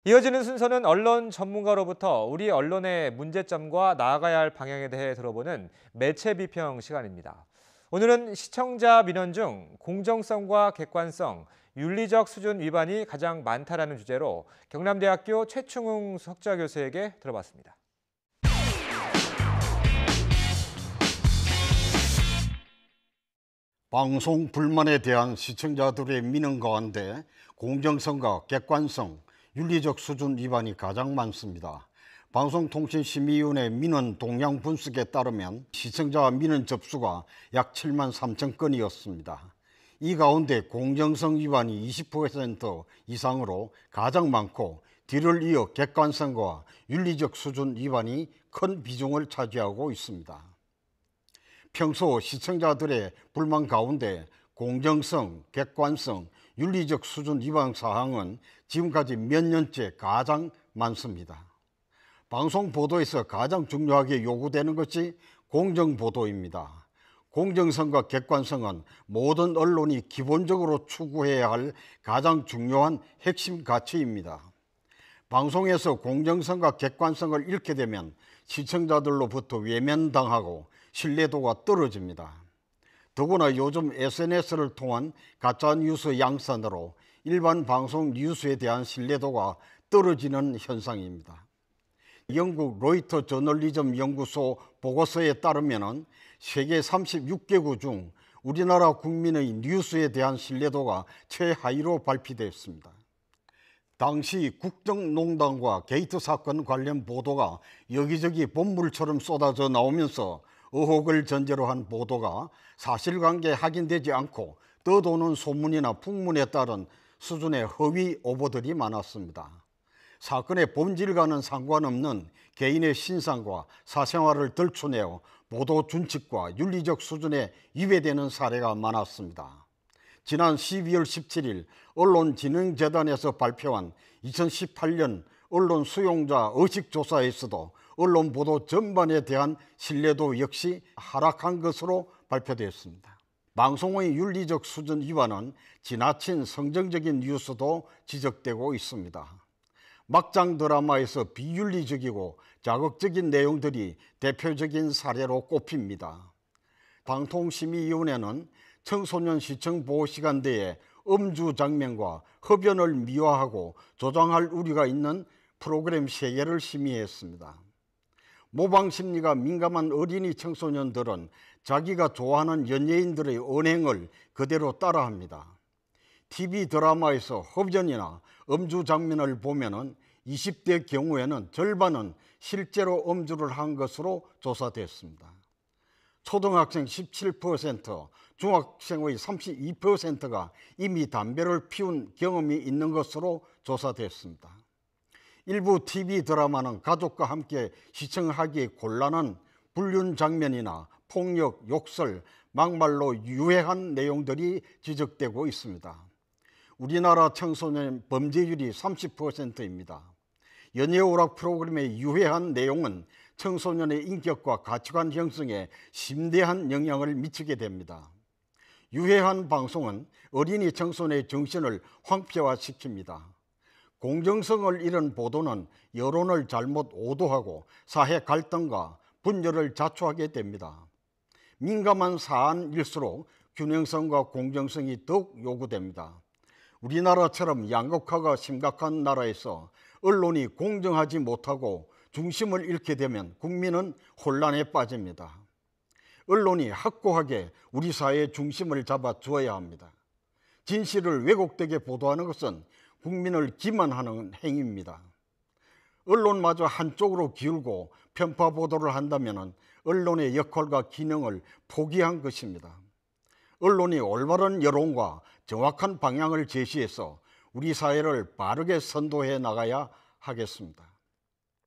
이어지는 순서는 언론 전문가로부터 우리 언론의 문제점과 나아가야 할 방향에 대해 들어보는 매체 비평 시간입니다. 오늘은 시청자 민원 중 공정성과 객관성, 윤리적 수준 위반이 가장 많다라는 주제로 경남대학교 최충웅 석좌 교수에게 들어봤습니다. 방송 불만에 대한 시청자들의 민원 가운데 공정성과 객관성, 윤리적 수준 위반이 가장 많습니다. 방송통신심의위원회 민원 동향 분석에 따르면 시청자 민원 접수가 약 7만 3천 건이었습니다. 이 가운데 공정성 위반이 20% 이상으로 가장 많고 뒤를 이어 객관성과 윤리적 수준 위반이 큰 비중을 차지하고 있습니다. 평소 시청자들의 불만 가운데 공정성, 객관성, 윤리적 수준 위반 사항은 지금까지 몇 년째 가장 많습니다. 방송 보도에서 가장 중요하게 요구되는 것이 공정보도입니다. 공정성과 객관성은 모든 언론이 기본적으로 추구해야 할 가장 중요한 핵심 가치입니다. 방송에서 공정성과 객관성을 잃게 되면 시청자들로부터 외면당하고 신뢰도가 떨어집니다. 더구나 요즘 SNS를 통한 가짜뉴스 양산으로 일반 방송 뉴스에 대한 신뢰도가 떨어지는 현상입니다. 영국 로이터 저널리즘 연구소 보고서에 따르면 세계 36개국 중 우리나라 국민의 뉴스에 대한 신뢰도가 최하위로 발표됐습니다. 당시 국정농단과 게이트 사건 관련 보도가 여기저기 본물처럼 쏟아져 나오면서 의혹을 전제로 한 보도가 사실관계 확인되지 않고 떠도는 소문이나 풍문에 따른 수준의 허위 오보들이 많았습니다. 사건의 본질과는 상관없는 개인의 신상과 사생활을 들추내어 보도 준칙과 윤리적 수준에 위배되는 사례가 많았습니다. 지난 12월 17일 언론진흥재단에서 발표한 2018년 언론 수용자 의식조사에서도 언론 보도 전반에 대한 신뢰도 역시 하락한 것으로 발표되었습니다. 방송의 윤리적 수준 위반은 지나친 성정적인 뉴스도 지적되고 있습니다. 막장 드라마에서 비윤리적이고 자극적인 내용들이 대표적인 사례로 꼽힙니다. 방통심의위원회는 청소년 시청보호시간대에 음주 장면과 흡연을 미화하고 조장할 우려가 있는 프로그램 3개를 심의했습니다. 모방심리가 민감한 어린이 청소년들은 자기가 좋아하는 연예인들의 언행을 그대로 따라합니다. TV 드라마에서 흡연이나 음주 장면을 보면 20대 경우에는 절반은 실제로 음주를 한 것으로 조사됐습니다. 초등학생 17%, 중학생의 32%가 이미 담배를 피운 경험이 있는 것으로 조사됐습니다. 일부 TV 드라마는 가족과 함께 시청하기 곤란한 불륜 장면이나 폭력, 욕설, 막말로 유해한 내용들이 지적되고 있습니다. 우리나라 청소년 범죄율이 30%입니다. 연예오락 프로그램의 유해한 내용은 청소년의 인격과 가치관 형성에 심대한 영향을 미치게 됩니다. 유해한 방송은 어린이 청소년의 정신을 황폐화시킵니다. 공정성을 잃은 보도는 여론을 잘못 오도하고 사회 갈등과 분열을 자초하게 됩니다. 민감한 사안일수록 균형성과 공정성이 더욱 요구됩니다. 우리나라처럼 양극화가 심각한 나라에서 언론이 공정하지 못하고 중심을 잃게 되면 국민은 혼란에 빠집니다. 언론이 확고하게 우리 사회의 중심을 잡아 주어야 합니다. 진실을 왜곡되게 보도하는 것은 국민을 기만하는 행위입니다. 언론마저 한쪽으로 기울고 편파 보도를 한다면 언론의 역할과 기능을 포기한 것입니다. 언론이 올바른 여론과 정확한 방향을 제시해서 우리 사회를 바르게 선도해 나가야 하겠습니다.